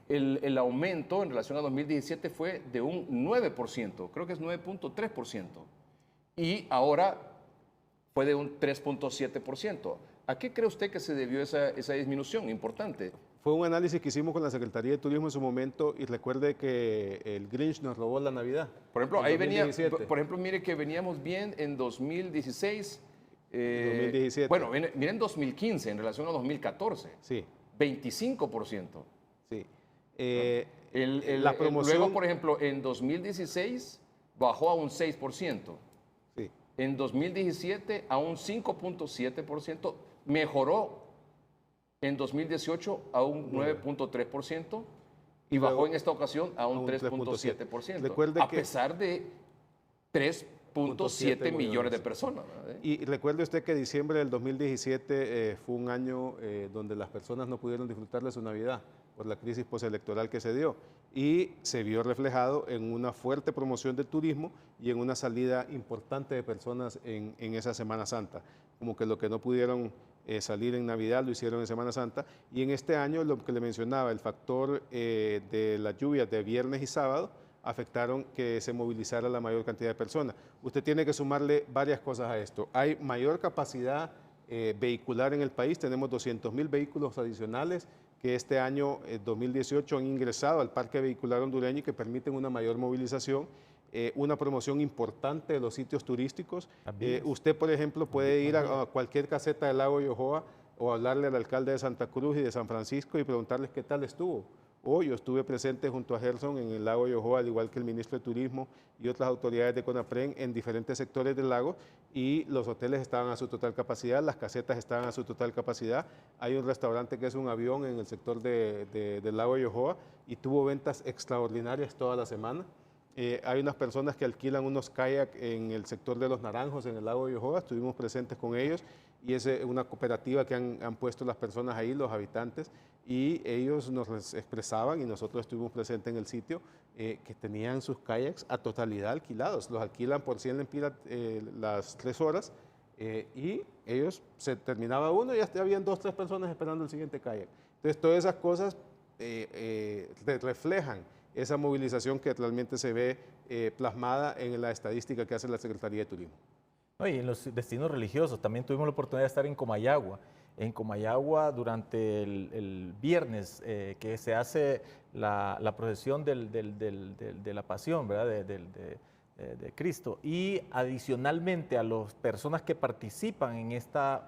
el aumento en relación a 2017 fue de un 9%, creo que es 9.3%. Y ahora fue de un 3.7%. ¿A qué cree usted que se debió esa disminución importante? Fue un análisis que hicimos con la Secretaría de Turismo en su momento y recuerde que el Grinch nos robó la Navidad. Por ejemplo, en ahí 2017. venía, por ejemplo, mire que veníamos bien en 2016. 2017. Bueno, miren 2015 en relación a 2014. Sí, 25%. sí. La promoción, luego, por ejemplo, en 2016 bajó a un 6%. Sí. En 2017 a un 5.7%. Mejoró en 2018 a un 9.3% y bajó luego en esta ocasión a un 3.7%. Recuerde a que- pesar de 3.7 millones de personas. ¿verdad? Y recuerde usted que diciembre del 2017 fue un año donde las personas no pudieron disfrutar de su Navidad por la crisis postelectoral que se dio y se vio reflejado en una fuerte promoción del turismo y en una salida importante de personas en esa Semana Santa. Como que lo que no pudieron salir en Navidad lo hicieron en Semana Santa. Y en este año, lo que le mencionaba, el factor de las lluvias de viernes y sábado afectaron que se movilizara la mayor cantidad de personas. Usted tiene que sumarle varias cosas a esto. Hay mayor capacidad vehicular en el país, tenemos 200,000 vehículos adicionales que este año 2018 han ingresado al parque vehicular hondureño y que permiten una mayor movilización, una promoción importante de los sitios turísticos. Usted, por ejemplo, puede ir a cualquier caseta del lago Yohoa o hablarle al alcalde de Santa Cruz y de San Francisco y preguntarles qué tal estuvo. Hoy yo estuve presente junto a Gerson en el lago Yohoa, al igual que el ministro de Turismo y otras autoridades de CONAPREN en diferentes sectores del lago, y los hoteles estaban a su total capacidad, las casetas estaban a su total capacidad. Hay un restaurante que es un avión en el sector del lago Yohoa y tuvo ventas extraordinarias toda la semana. Hay unas personas que alquilan unos kayak en el sector de Los Naranjos, en el lago Yohoa, estuvimos presentes con ellos y es una cooperativa que han puesto las personas ahí, los habitantes, y ellos nos expresaban y nosotros estuvimos presentes en el sitio que tenían sus kayaks a totalidad alquilados, los alquilan por 100 lempiras las 3 horas y ellos se terminaba uno y ya habían 2 o 3 personas esperando el siguiente kayak. Entonces todas esas cosas reflejan esa movilización que realmente se ve plasmada en la estadística que hace la Secretaría de Turismo. No, y en los destinos religiosos, también tuvimos la oportunidad de estar en Comayagua. En Comayagua, durante el viernes, que se hace la procesión de la pasión, ¿verdad? De Cristo. Y adicionalmente a las personas que participan en esta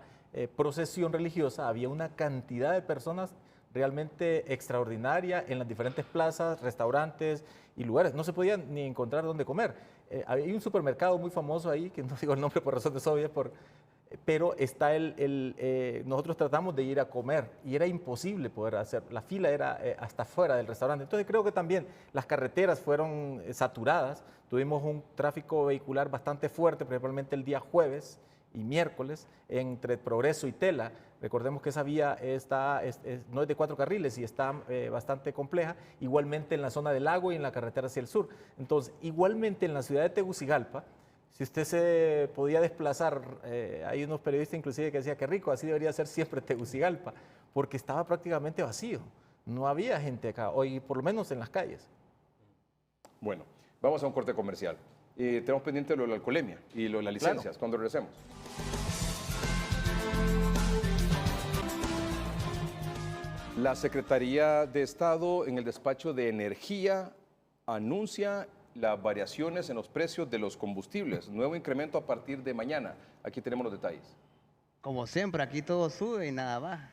procesión religiosa, había una cantidad de personas realmente extraordinaria en las diferentes plazas, restaurantes y lugares. No se podía ni encontrar dónde comer. Hay un supermercado muy famoso ahí, que no digo el nombre por razones obvias, pero está nosotros tratamos de ir a comer y era imposible poder hacer, la fila era hasta fuera del restaurante. Entonces creo que también las carreteras fueron saturadas, tuvimos un tráfico vehicular bastante fuerte, principalmente el día jueves y miércoles, entre Progreso y Tela. Recordemos que esa vía no es de 4 carriles y está bastante compleja, igualmente en la zona del lago y en la carretera hacia el sur. Entonces, igualmente en la ciudad de Tegucigalpa, si usted se podía desplazar, hay unos periodistas inclusive que decían que rico, así debería ser siempre Tegucigalpa, porque estaba prácticamente vacío. No había gente acá, hoy por lo menos en las calles. Bueno, vamos a un corte comercial. Tenemos pendiente lo de la alcoholemia y lo de las licencias, claro, cuando regresemos. La Secretaría de Estado en el despacho de Energía anuncia las variaciones en los precios de los combustibles. Nuevo incremento a partir de mañana. Aquí tenemos los detalles. Como siempre, aquí todo sube y nada baja.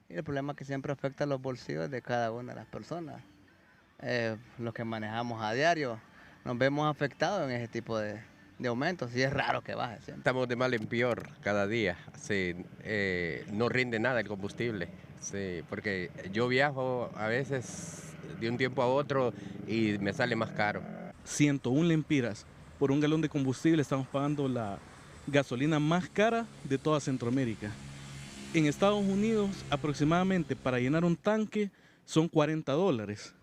Y el problema es que siempre afecta los bolsillos de cada una de las personas. Los que manejamos a diario, nos vemos afectados en ese tipo de aumentos y es raro que baje siempre. Estamos de mal en peor cada día. Sí, no rinde nada el combustible. Sí, porque yo viajo a veces de un tiempo a otro y me sale más caro. 101 lempiras por un galón de combustible. Estamos pagando la gasolina más cara de toda Centroamérica. En Estados Unidos, aproximadamente para llenar un tanque son $40.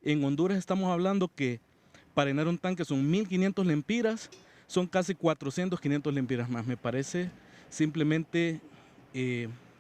En Honduras estamos hablando que para llenar un tanque son 1.500 lempiras, son casi 400, 500 lempiras más. Me parece simplemente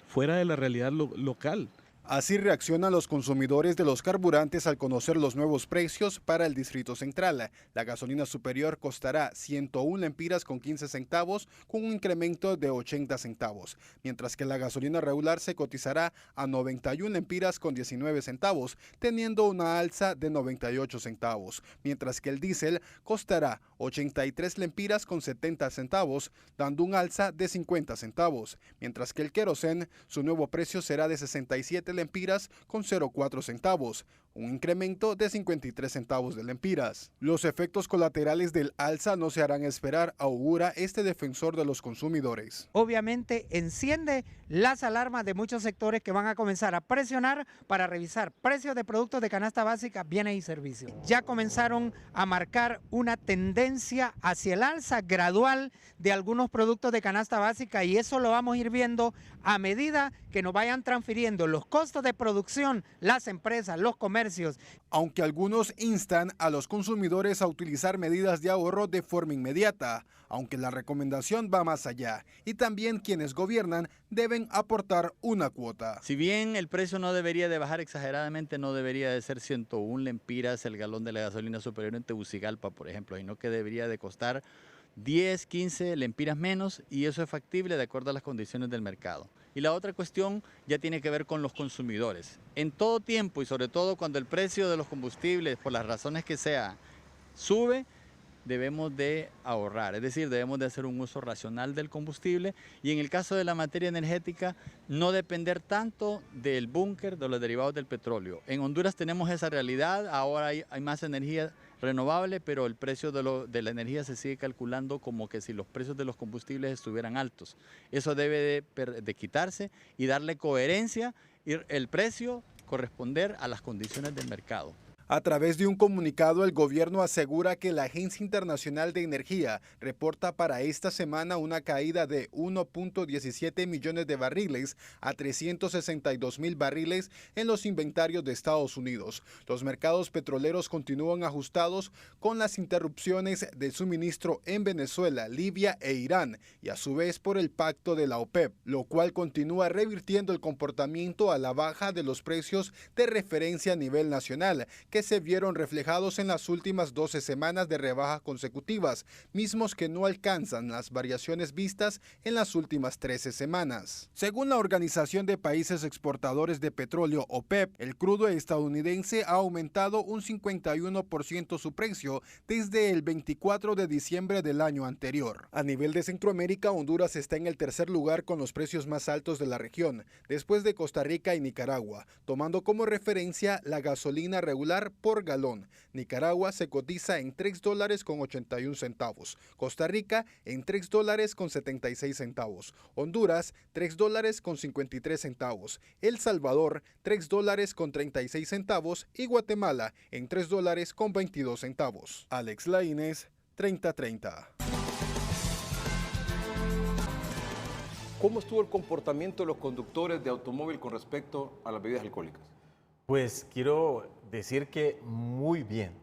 fuera de la realidad local. Así reaccionan los consumidores de los carburantes al conocer los nuevos precios para el Distrito Central. La gasolina superior costará 101 lempiras con 15 centavos con un incremento de 80 centavos, mientras que la gasolina regular se cotizará a 91 lempiras con 19 centavos, teniendo una alza de 98 centavos, mientras que el diésel costará 83 lempiras con 70 centavos, dando un alza de 50 centavos, mientras que el querosén, su nuevo precio será de 67 lempiras con 0,4 centavos, un incremento de 53 centavos de lempiras. Los efectos colaterales del alza no se harán esperar, augura este defensor de los consumidores. Obviamente enciende las alarmas de muchos sectores que van a comenzar a presionar para revisar precios de productos de canasta básica, bienes y servicios. Ya comenzaron a marcar una tendencia hacia el alza gradual de algunos productos de canasta básica y eso lo vamos a ir viendo a medida que nos vayan transfiriendo los costos de producción, las empresas, los comercios. Aunque algunos instan a los consumidores a utilizar medidas de ahorro de forma inmediata, aunque la recomendación va más allá y también quienes gobiernan deben aportar una cuota. Si bien el precio no debería de bajar exageradamente, no debería de ser 101 lempiras el galón de la gasolina superior en Tegucigalpa, por ejemplo, sino que debería de costar 10, 15 lempiras menos y eso es factible de acuerdo a las condiciones del mercado. Y la otra cuestión ya tiene que ver con los consumidores. En todo tiempo y sobre todo cuando el precio de los combustibles, por las razones que sea, sube, debemos de ahorrar, es decir, debemos de hacer un uso racional del combustible y en el caso de la materia energética, no depender tanto del búnker, de los derivados del petróleo. En Honduras tenemos esa realidad, ahora hay más energía renovable, pero el precio de la energía se sigue calculando como que si los precios de los combustibles estuvieran altos. Eso debe de quitarse y darle coherencia y el precio corresponder a las condiciones del mercado. A través de un comunicado, el gobierno asegura que la Agencia Internacional de Energía reporta para esta semana una caída de 1.17 millones de barriles a 362.000 barriles en los inventarios de Estados Unidos. Los mercados petroleros continúan ajustados con las interrupciones de suministro en Venezuela, Libia e Irán y a su vez por el pacto de la OPEP, lo cual continúa revirtiendo el comportamiento a la baja de los precios de referencia a nivel nacional, que se vieron reflejados en las últimas 12 semanas de rebajas consecutivas, mismos que no alcanzan las variaciones vistas en las últimas 13 semanas. Según la Organización de Países Exportadores de Petróleo, OPEP, el crudo estadounidense ha aumentado un 51% su precio desde el 24 de diciembre del año anterior. A nivel de Centroamérica, Honduras está en el tercer lugar con los precios más altos de la región, después de Costa Rica y Nicaragua, tomando como referencia la gasolina regular por galón. Nicaragua se cotiza en $3 con 81 centavos, Costa Rica en $3 con 76 centavos, Honduras $3 con 53 centavos, El Salvador $3 con 36 centavos y Guatemala en $3 con 22 centavos. Alex Laínez, 3030. ¿Cómo estuvo el comportamiento de los conductores de automóvil con respecto a las bebidas alcohólicas? Pues quiero decir que muy bien.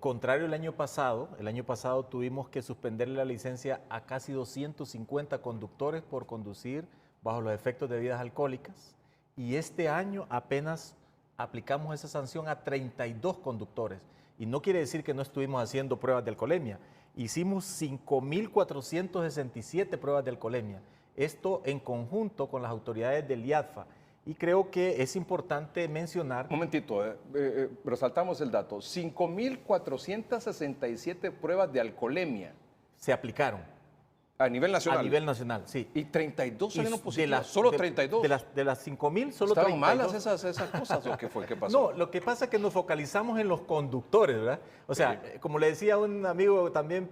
Contrario al año pasado, el año pasado tuvimos que suspenderle la licencia a casi 250 conductores por conducir bajo los efectos de bebidas alcohólicas y este año apenas aplicamos esa sanción a 32 conductores. Y no quiere decir que no estuvimos haciendo pruebas de alcoholemia. Hicimos 5.467 pruebas de alcoholemia. Esto en conjunto con las autoridades del IADFA. Y creo que es importante mencionar... Un momentito, resaltamos el dato. 5.467 pruebas de alcoholemia. Se aplicaron. A nivel nacional. A nivel nacional, sí. Y 32 salieron positivas. Solo 32. De las 5.000, solo 32. ¿Estaban malas esas cosas o qué fue? ¿Qué pasó? No, lo que pasa es que nos focalizamos en los conductores, ¿verdad? O sea, como le decía a un amigo también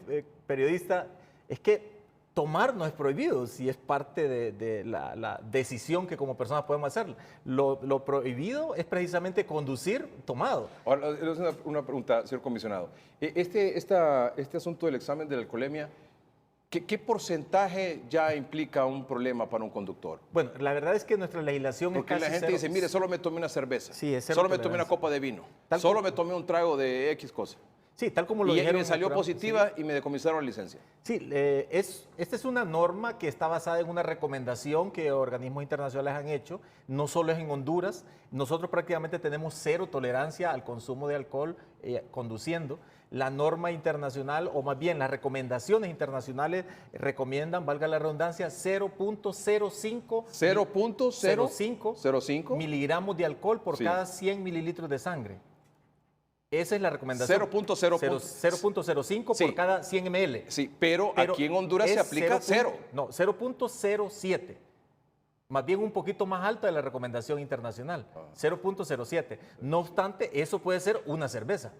periodista, es que tomar no es prohibido, si es parte de la decisión que como personas podemos hacer. Lo prohibido es precisamente conducir tomado. Ahora, una pregunta, señor comisionado. Este asunto del examen de la alcoholemia, ¿qué porcentaje ya implica un problema para un conductor? Bueno, la verdad es que nuestra legislación Porque es casi la gente dice, mire, solo me tomé una cerveza, sí, solo me tomé una copa de vino, solo me tomé un trago de X cosa. Sí, tal como lo Y dijeron. me en el salió programa. positiva y me decomisaron la licencia. Sí, esta es una norma que está basada en una recomendación que organismos internacionales han hecho, no solo es en Honduras, nosotros prácticamente tenemos cero tolerancia al consumo de alcohol conduciendo. La norma internacional, o más bien las recomendaciones internacionales recomiendan, valga la redundancia, 0.05 miligramos de alcohol por Sí. cada 100 mililitros de sangre. Esa es la recomendación. 0.05 Sí. por cada 100 ml. Sí, pero aquí en Honduras se es aplica 0. No, 0.07. Más bien un poquito más alta de la recomendación internacional. 0.07. No obstante, eso puede ser una cerveza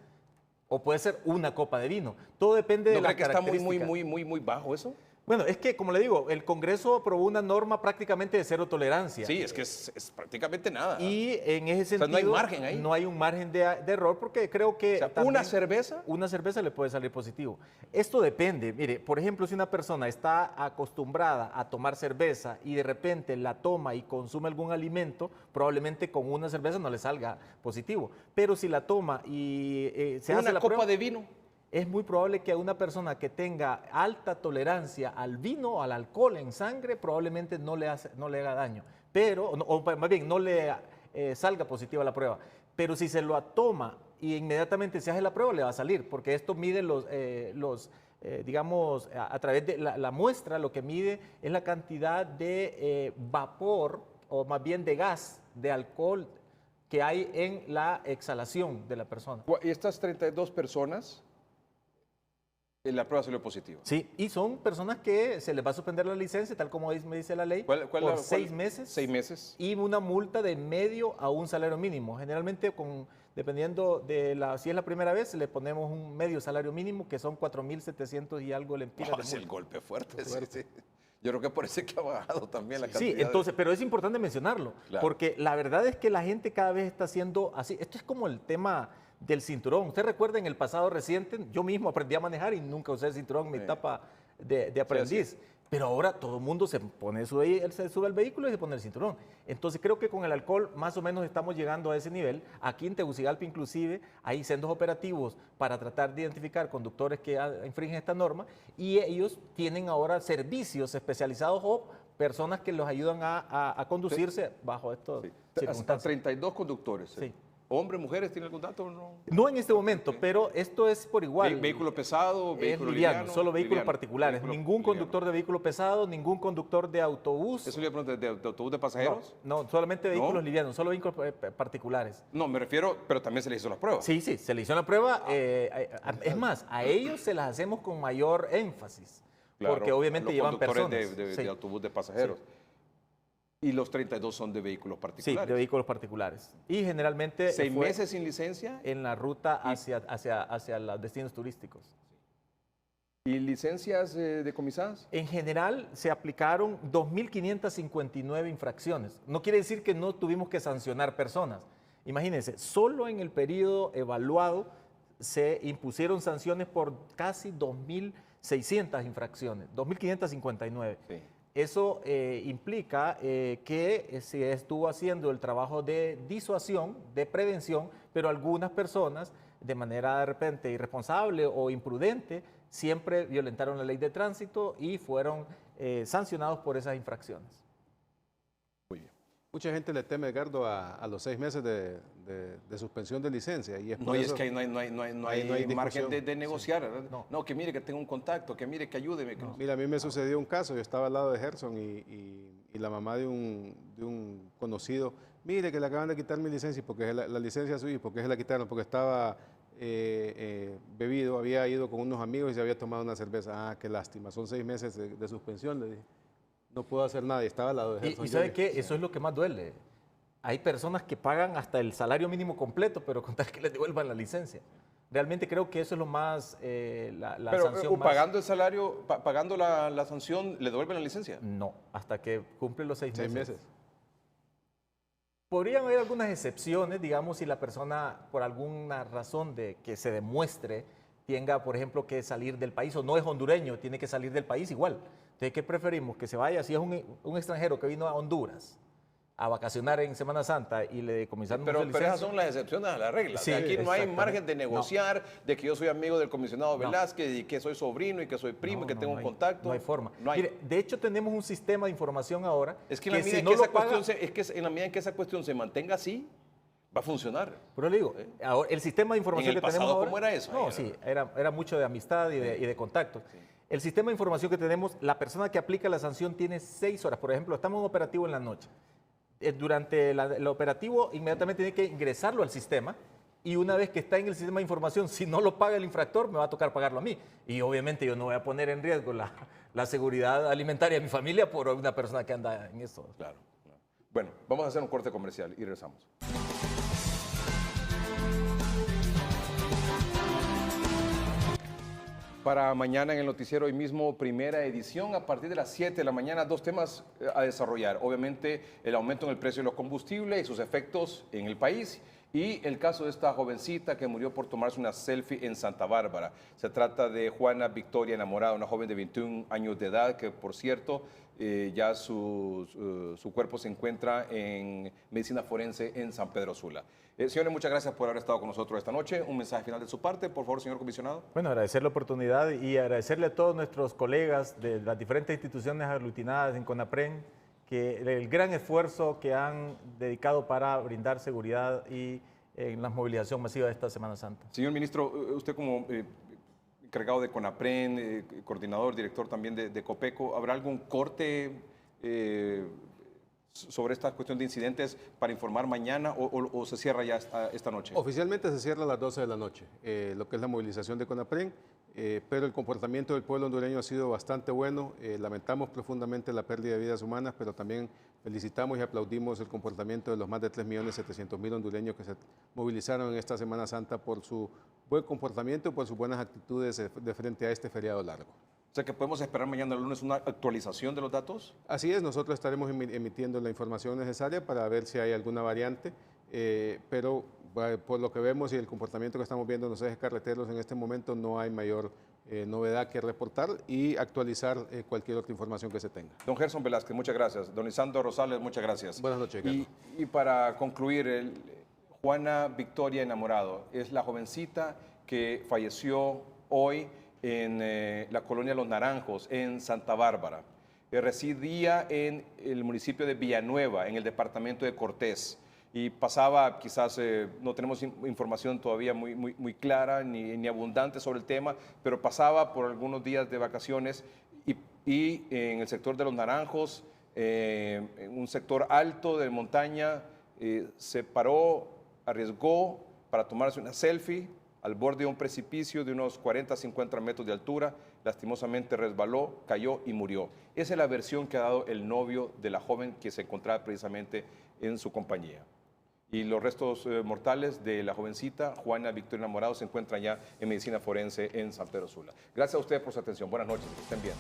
o puede ser una copa de vino. Todo depende de ¿No la cree que está característica. muy bajo eso? Bueno, es que, como le digo, el Congreso aprobó una norma prácticamente de cero tolerancia. Sí, es que es prácticamente nada. Y en ese sea, sentido, no hay margen ahí. no hay un margen de error porque creo que O sea, también ¿una cerveza? una cerveza le puede salir positivo. Esto depende. Mire, por ejemplo, si una persona está acostumbrada a tomar cerveza y de repente la toma y consume algún alimento, probablemente con una cerveza no le salga positivo. Pero si la toma y se hace ¿Una la copa prueba, de vino? es muy probable que a una persona que tenga alta tolerancia al vino, al alcohol en sangre, probablemente no le haga daño. Pero, o más bien, no le salga positiva la prueba. Pero si se lo toma y inmediatamente se hace la prueba, le va a salir, porque esto mide digamos, a través de la muestra, lo que mide es la cantidad de vapor, o más bien de gas, de alcohol que hay en la exhalación de la persona. Y estas 32 personas, la prueba salió positiva. Sí, y son personas que se les va a suspender la licencia, tal como me dice la ley, por 6 meses. 6 meses. Y una multa de medio a un salario mínimo. Generalmente, dependiendo de si es la primera vez, le ponemos un medio salario mínimo, que son 4.700 y algo lempiras. Es el golpe fuerte. Sí. Yo creo que por eso es que ha bajado también la cantidad. Sí, entonces, pero es importante mencionarlo, Claro. porque la verdad es que la gente cada vez está haciendo así. Esto es como el tema del cinturón. Usted recuerda en el pasado reciente, yo mismo aprendí a manejar y nunca usé el cinturón en mi etapa de aprendiz. Sí. Pero ahora todo el mundo se sube al vehículo y se pone el cinturón. Entonces creo que con el alcohol más o menos estamos llegando a ese nivel. Aquí en Tegucigalpa inclusive hay centros operativos para tratar de identificar conductores que infringen esta norma y ellos tienen ahora servicios especializados o personas que los ayudan a conducirse bajo estos Hasta circunstancias. 32 conductores. Sí. ¿Hombres, mujeres, tiene algún dato o no? No en este momento, pero esto es por igual. ¿Vehículo pesado, Es vehículo liviano, liviano? solo vehículos Liviano, particulares. vehículo Ningún liviano. conductor de vehículo pesado, ningún conductor de autobús. ¿Eso le pregunto de autobús de pasajeros? No, solamente vehículos ¿No? livianos, solo vehículos particulares. No, me refiero, pero también se le hizo las pruebas. Sí, se le hizo la prueba. Es más, a ellos se las hacemos con mayor énfasis, Claro, porque obviamente los llevan conductores personas. de Sí. autobús de pasajeros. Y los 32 son de vehículos Sí, particulares. de vehículos particulares. Y generalmente 6 fue meses sin licencia en la ruta hacia los destinos turísticos. y licencias decomisadas. En general se aplicaron 2.559 infracciones. No quiere decir que no tuvimos que sancionar personas. Imagínense, solo en el periodo evaluado se impusieron sanciones por casi 2.600 infracciones, 2.559. Sí. Eso implica que se estuvo haciendo el trabajo de disuasión, de prevención, pero algunas personas, de manera de repente irresponsable o imprudente, siempre violentaron la ley de tránsito y fueron sancionados por esas infracciones. Muy bien. Mucha gente le teme, Edgardo, a los 6 meses de suspensión de licencia. Y es No, por y eso- es que ahí no hay margen discusión. de negociar. ¿Verdad? No. No, que mire que tengo un contacto, que mire que ayúdeme. que no. Mira, a mí me sucedió un caso, yo estaba al lado de Gerson y la mamá de un conocido, mire que le acaban de quitar mi licencia, porque es la licencia suya, porque se la quitaron, porque estaba bebido, había ido con unos amigos y se había tomado una cerveza. Ah, qué lástima, son 6 meses de suspensión, le dije. No puedo hacer nada y estaba al lado de Gerson. Y ¿sabe qué? Eso es lo que más duele. Hay personas que pagan hasta el salario mínimo completo, pero con tal que les devuelvan la licencia. Realmente creo que eso es lo más, la Pero sanción más... pagando el salario, pagando la sanción, ¿le devuelven la licencia? No, hasta que cumple los 6 6 meses. meses. Podrían haber algunas excepciones, digamos, si la persona, por alguna razón de que se demuestre, tenga, por ejemplo, que salir del país, o no es hondureño, tiene que salir del país igual. Entonces, ¿qué preferimos? Que se vaya, si es un extranjero que vino a Honduras a vacacionar en Semana Santa y le decomisaron Pero su licencia. esas son las excepciones a la regla. Sí, O sea, aquí no hay exactamente. margen de negociar, de que yo soy amigo del comisionado No. Velázquez y que soy sobrino y que soy primo y que tengo un hay- contacto. No hay forma. No hay. Mire, de hecho tenemos un sistema de información ahora Es que en la medida si en no que lo esa paga, cuestión en la medida en que esa cuestión se mantenga así, va a funcionar. pero le digo, ahora, el sistema de información En el que tenemos pasado, ahora, ¿cómo era eso? No, Ahí sí, era mucho de amistad y de contacto. El sistema de información que tenemos, la persona que aplica la sanción tiene 6 horas. Por ejemplo, estamos en operativo en la noche. Durante el operativo, inmediatamente tiene que ingresarlo al sistema y una vez que está en el sistema de información, si no lo paga el infractor, me va a tocar pagarlo a mí. Y obviamente yo no voy a poner en riesgo la seguridad alimentaria de mi familia por una persona que anda en esto. Claro. Bueno, vamos a hacer un corte comercial y regresamos. Para mañana en el noticiero hoy mismo, primera edición, a partir de las 7 de la mañana, 2 temas a desarrollar. Obviamente, el aumento en el precio de los combustibles y sus efectos en el país. Y el caso de esta jovencita que murió por tomarse una selfie en Santa Bárbara. Se trata de Juana Victoria Enamorado, una joven de 21 años de edad que, por cierto, ya su cuerpo se encuentra en medicina forense en San Pedro Sula. Señores, muchas gracias por haber estado con nosotros esta noche. Un mensaje final de su parte, por favor, señor comisionado. Bueno, agradecer la oportunidad y agradecerle a todos nuestros colegas de las diferentes instituciones aglutinadas en CONAPREN que el gran esfuerzo que han dedicado para brindar seguridad y en la movilización masiva de esta Semana Santa. Señor ministro, usted como encargado de CONAPREN, coordinador, director también de COPECO, ¿habrá algún corte sobre esta cuestión de incidentes para informar mañana o se cierra ya esta noche? Oficialmente se cierra a las 12 de la noche, lo que es la movilización de CONAPREN, pero el comportamiento del pueblo hondureño ha sido bastante bueno. Lamentamos profundamente la pérdida de vidas humanas, pero también felicitamos y aplaudimos el comportamiento de los más de 3.700.000 hondureños que se movilizaron en esta Semana Santa por su buen comportamiento y por sus buenas actitudes de frente a este feriado largo. O sea que podemos esperar mañana lunes una actualización de los datos. Así es, nosotros estaremos emitiendo la información necesaria para ver si hay alguna variante, pero por lo que vemos y el comportamiento que estamos viendo en los ejes carreteros en este momento no hay mayor novedad que reportar y actualizar cualquier otra información que se tenga. Don Gerson Velázquez, muchas gracias. Don Lisandro Rosales, muchas gracias. Buenas noches, Carlos. Y para concluir, Juana Victoria Enamorado es la jovencita que falleció hoy en la colonia Los Naranjos, en Santa Bárbara. Residía en el municipio de Villanueva, en el departamento de Cortés. Y pasaba, quizás no tenemos información todavía muy clara ni abundante sobre el tema, pero pasaba por algunos días de vacaciones y en el sector de Los Naranjos, en un sector alto de montaña, se paró, arriesgó para tomarse una selfie al borde de un precipicio de unos 40-50 metros de altura, lastimosamente resbaló, cayó y murió. Esa es la versión que ha dado el novio de la joven que se encontraba precisamente en su compañía. Y los restos mortales de la jovencita Juana Victoria Enamorado se encuentran ya en medicina forense en San Pedro Sula. Gracias a ustedes por su atención. Buenas noches, que estén bien.